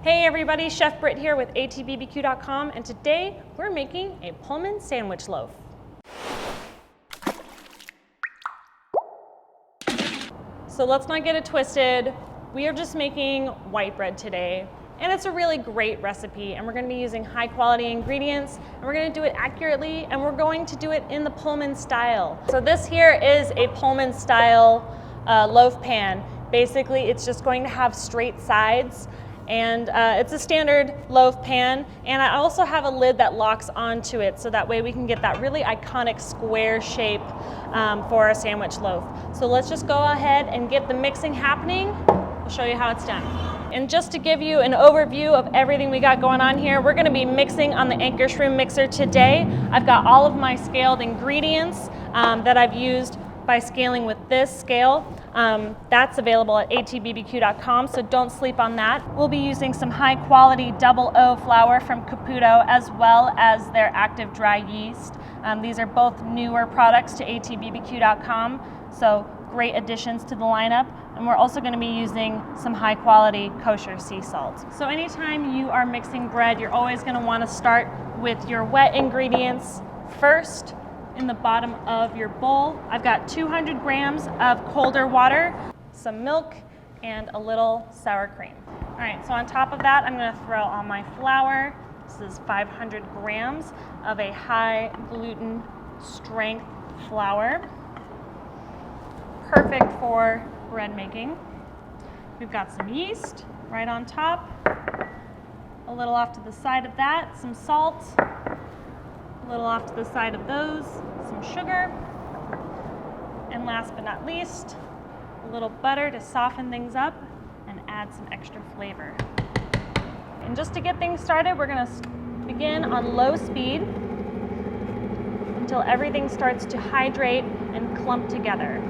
Hey everybody, Chef Britt here with atbbq.com, and today we're making a Pullman sandwich loaf. So let's not get it twisted. We are just making white bread today, and it's a really great recipe, and we're going to be using high quality ingredients, and we're going to do it accurately, and we're going to do it in the Pullman style. So this here is a Pullman style loaf pan. Basically, it's just going to have straight sides, and it's a standard loaf pan, and I also have a lid that locks onto it, so that way we can get that really iconic square shape for our sandwich loaf. So let's just go ahead and get the mixing happening. I'll show you how it's done. And just to give you an overview of everything we got going on here, we're gonna be mixing on the Anchor Shroom mixer today. I've got all of my scaled ingredients that I've used by scaling with this scale. That's available at atbbq.com, so don't sleep on that. We'll be using some high quality double O flour from Caputo, as well as their active dry yeast. These are both newer products to atbbq.com, so great additions to the lineup. And we're also going to be using some high quality kosher sea salt. So anytime you are mixing bread, you're always going to want to start with your wet ingredients first in the bottom of your bowl. I've got 200 grams of colder water, some milk, and a little sour cream. All right, so on top of that, I'm going to throw all my flour. This is 500 grams of a high gluten strength flour. Perfect for bread making. We've got some yeast right on top, a little off to the side of that, some salt, a little off to the side of those, some sugar, and last but not least, a little butter to soften things up and add some extra flavor. And just to get things started, we're gonna begin on low speed until everything starts to hydrate and clump together.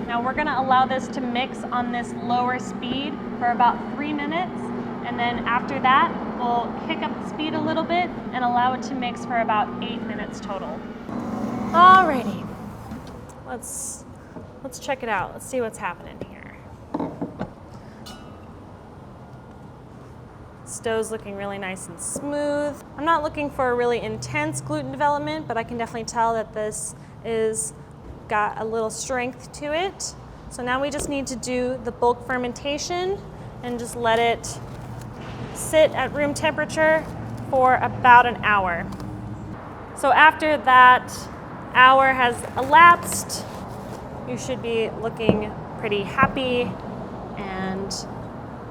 Now we're gonna allow this to mix on this lower speed for about 3 minutes, and then after that, we'll kick up the speed a little bit and allow it to mix for about 8 minutes total. Alrighty, let's check it out. Let's see what's happening here. Dough's looking really nice and smooth. I'm not looking for a really intense gluten development, but I can definitely tell that this is got a little strength to it. So now we just need to do the bulk fermentation and just let it sit at room temperature for about an hour. So after that hour has elapsed, you should be looking pretty happy and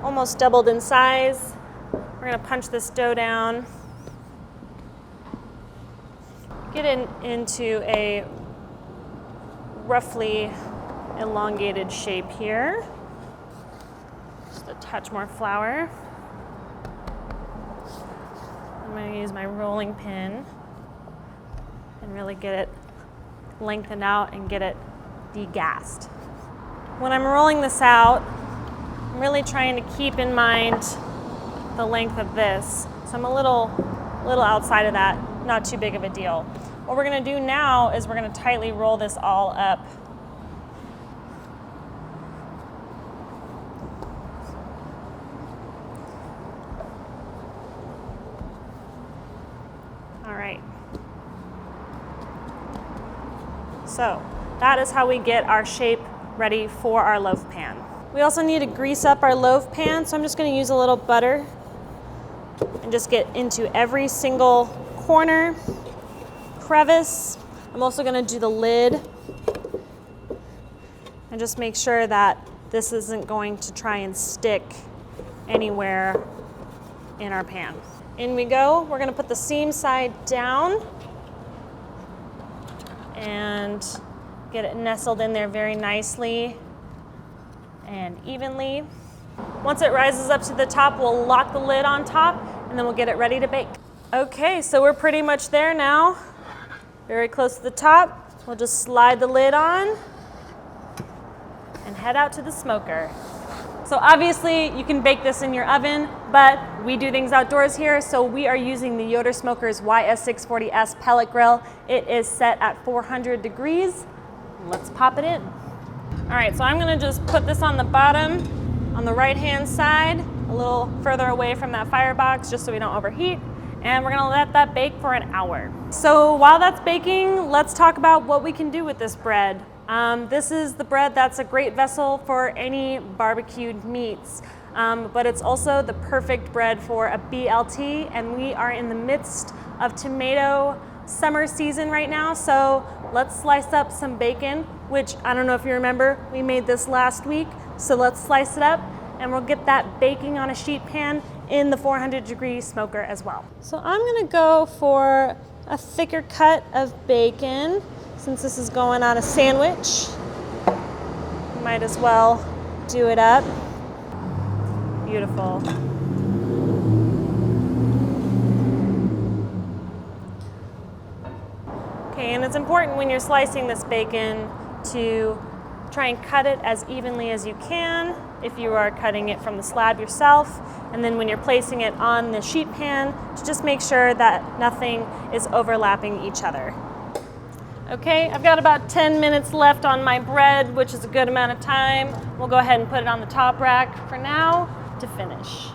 almost doubled in size. We're gonna punch this dough down, get it into a roughly elongated shape here. Just a touch more flour. I'm going to use my rolling pin and really get it lengthened out and get it degassed. When I'm rolling this out, I'm really trying to keep in mind the length of this. So I'm a little outside of that, not too big of a deal. What we're going to do now is we're going to tightly roll this all up. All right. So that is how we get our shape ready for our loaf pan. We also need to grease up our loaf pan, so I'm just going to use a little butter and just get into every single corner, crevice. I'm also going to do the lid and just make sure that this isn't going to try and stick anywhere in our pan. In we go. We're going to put the seam side down and get it nestled in there very nicely and evenly. Once it rises up to the top, we'll lock the lid on top and then we'll get it ready to bake. Okay, so we're pretty much there now. Very close to the top. We'll just slide the lid on and head out to the smoker. So obviously you can bake this in your oven, but we do things outdoors here, so we are using the Yoder Smoker's YS640S pellet grill. It is set at 400 degrees. Let's pop it in. All right, so I'm gonna just put this on the bottom on the right-hand side, a little further away from that firebox just so we don't overheat. And we're gonna let that bake for an hour. So while that's baking, let's talk about what we can do with this bread. This is the bread that's a great vessel for any barbecued meats, but it's also the perfect bread for a BLT, and we are in the midst of tomato summer season right now, so let's slice up some bacon, which I don't know if you remember, we made this last week, so let's slice it up and we'll get that baking on a sheet pan in the 400-degree smoker as well. So I'm gonna go for a thicker cut of bacon. Since this is going on a sandwich, might as well do it up. Beautiful. Okay, and it's important when you're slicing this bacon to try and cut it as evenly as you can if you are cutting it from the slab yourself. And then when you're placing it on the sheet pan, to just make sure that nothing is overlapping each other. Okay, I've got about 10 minutes left on my bread, which is a good amount of time. We'll go ahead and put it on the top rack for now to finish.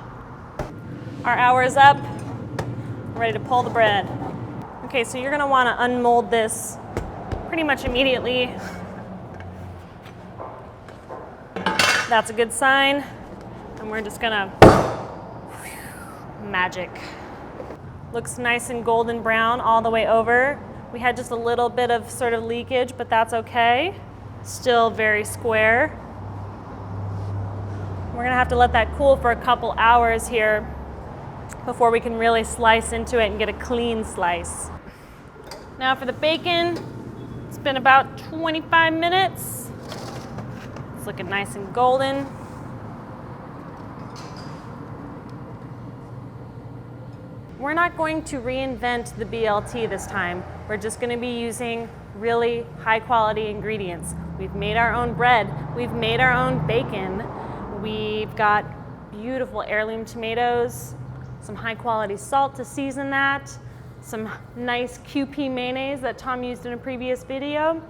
Our hour is up. I'm ready to pull the bread. Okay, so you're gonna wanna unmold this pretty much immediately. That's a good sign. And we're just gonna, magic. Looks nice and golden brown all the way over. We had just a little bit of sort of leakage, but that's okay. Still very square. We're gonna have to let that cool for a couple hours here before we can really slice into it and get a clean slice. Now for the bacon, it's been about 25 minutes. It's looking nice and golden. We're not going to reinvent the BLT this time. We're just gonna be using really high quality ingredients. We've made our own bread, we've made our own bacon, we've got beautiful heirloom tomatoes, some high quality salt to season that, some nice QP mayonnaise that Tom used in a previous video,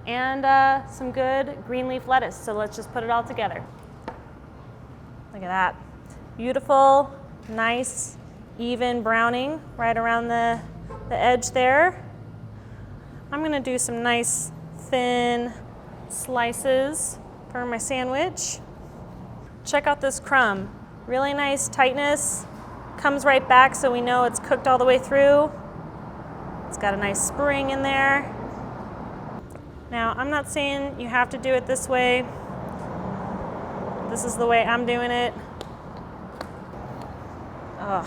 and some good green leaf lettuce. So let's just put it all together. Look at that. Beautiful, nice, even browning right around the edge there. I'm gonna do some nice thin slices for my sandwich. Check out this crumb. Really nice tightness. Comes right back so we know it's cooked all the way through. It's got a nice spring in there. Now, I'm not saying you have to do it this way. This is the way I'm doing it. Ugh.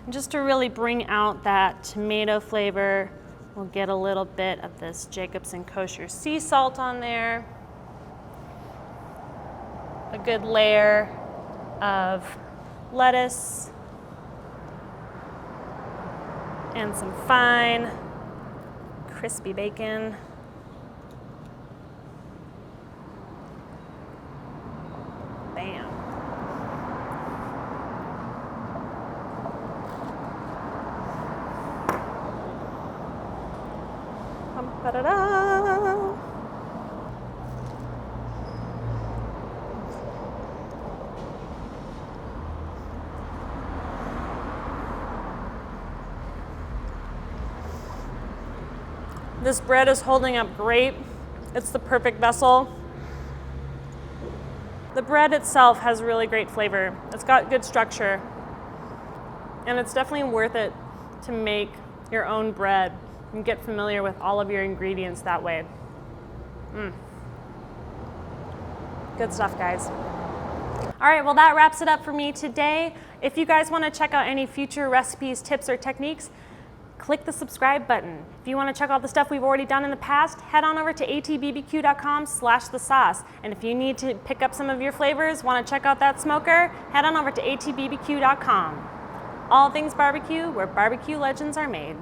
And just to really bring out that tomato flavor, we'll get a little bit of this Jacobsen kosher sea salt on there. A good layer of lettuce and some fine crispy bacon. Bam. Ba-da-da. This bread is holding up great. It's the perfect vessel. The bread itself has really great flavor. It's got good structure. And it's definitely worth it to make your own bread and get familiar with all of your ingredients that way. Good stuff, guys. All right, well, that wraps it up for me today. If you guys want to check out any future recipes, tips, or techniques, click the subscribe button. If you want to check out the stuff we've already done in the past, head on over to atbbq.com/thesauce. And if you need to pick up some of your flavors, want to check out that smoker, head on over to atbbq.com. All things barbecue, where barbecue legends are made.